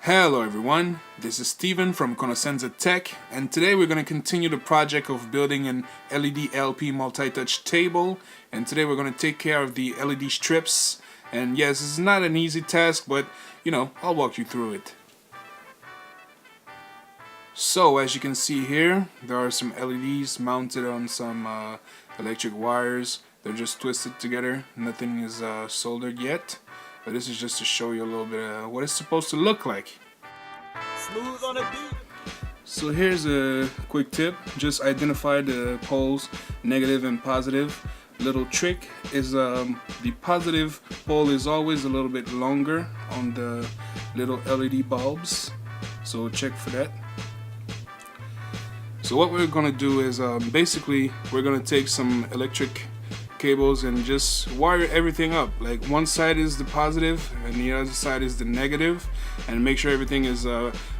Hello everyone, this is Steven from Conoscenza Tech, and today we're going to continue the project of building an LED LP multi-touch table, and today we're going to take care of the LED strips. And yes, it's not an easy task, but I'll walk you through it. So as you can see here, there are some LEDs mounted on some electric wires. They're just twisted together, nothing is soldered yet. But this is just to show you a little bit of what it's supposed to look like. Smooth on a beat. So here's a quick tip. Just identify the poles, negative and positive. Little trick is the positive pole is always a little bit longer on the little LED bulbs. So check for that. So what we're going to do is basically we're going to take some electric cables and just wire everything up. Like one side is the positive and the other side is the negative, and make sure everything is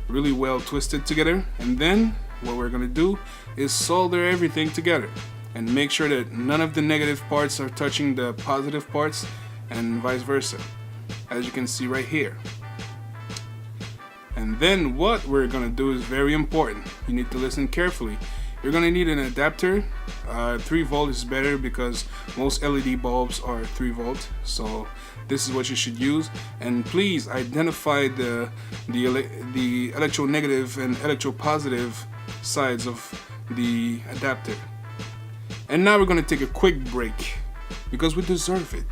really well twisted together. And then what we're gonna do is solder everything together and make sure that none of the negative parts are touching the positive parts and vice versa, as you can see right here. And then what we're gonna do is very important. You need to listen carefully. You're gonna need an adapter. 3 volt is better because most LED bulbs are 3 volt. So this is what you should use. And please identify the electronegative and electropositive sides of the adapter. And now we're gonna take a quick break because we deserve it.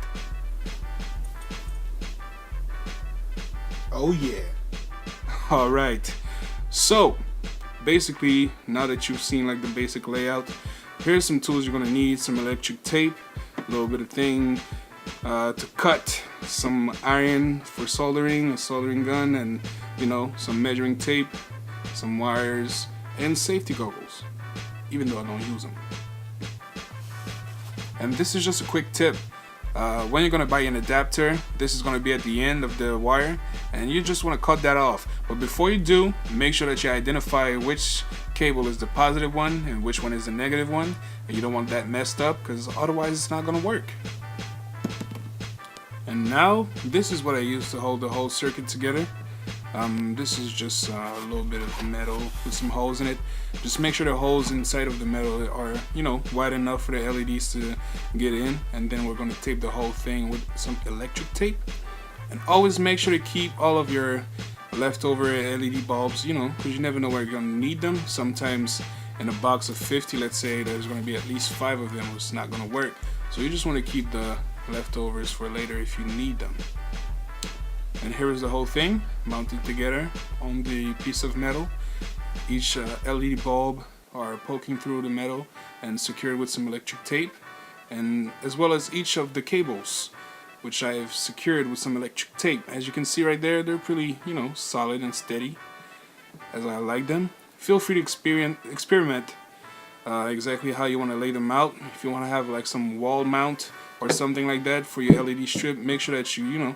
Oh yeah. All right. So basically, now that you've seen like the basic layout, here's some tools you're gonna need. Some electric tape, a little bit of thing to cut, some iron for soldering, a soldering gun, and some measuring tape, some wires, and safety goggles, even though I don't use them. And this is just a quick tip. When you're gonna buy an adapter, this is gonna be at the end of the wire, and you just want to cut that off. But before you do, make sure that you identify which cable is the positive one and which one is the negative one, and you don't want that messed up because otherwise it's not gonna work. And now this is what I use to hold the whole circuit together. This is just a little bit of metal with some holes in it. Just make sure the holes inside of the metal are wide enough for the LEDs to get in, and then we're going to tape the whole thing with some electric tape. And always make sure to keep all of your leftover LED bulbs, because you never know where you're going to need them. Sometimes in a box of 50, let's say, there's going to be at least 5 of them, which is not going to work. So you just want to keep the leftovers for later if you need them. And here is the whole thing mounted together on the piece of metal. Each LED bulb are poking through the metal and secured with some electric tape, and as well as each of the cables, which I've secured with some electric tape. As you can see right there, they're pretty solid and steady, as I like them. Feel free to experiment exactly how you want to lay them out. If you want to have like some wall mount or something like that for your LED strip, make sure that you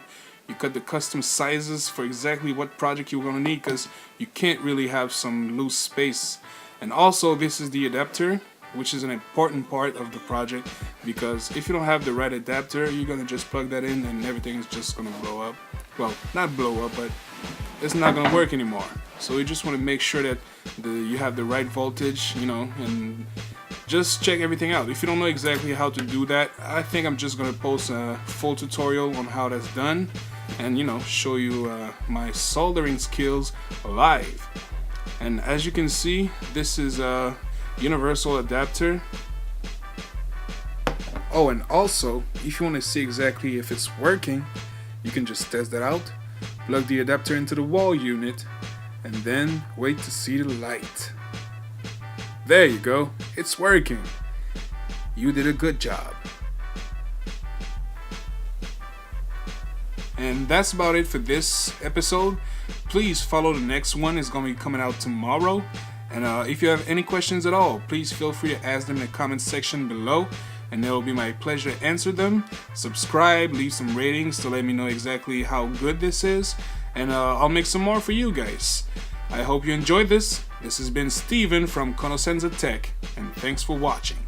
cut the custom sizes for exactly what project you're going to need, because you can't really have some loose space. And also, this is the adapter, which is an important part of the project, because if you don't have the right adapter, you're going to just plug that in and everything is just going to blow up. Well, not blow up, but it's not going to work anymore. So you just want to make sure that you have the right voltage, and just check everything out. If you don't know exactly how to do that, I think I'm just going to post a full tutorial on how that's done, and show you my soldering skills live. And as you can see, this is a universal adapter. Oh, and also, if you want to see exactly if it's working, you can just test that out. Plug the adapter into the wall unit and then wait to see the light. There you go, it's working. You did a good job. And that's about it for this episode. Please follow the next one. It's going to be coming out tomorrow. And if you have any questions at all, please feel free to ask them in the comment section below, and it will be my pleasure to answer them. Subscribe, leave some ratings to let me know exactly how good this is, and I'll make some more for you guys. I hope you enjoyed this. This has been Steven from Conoscenza Tech, and thanks for watching.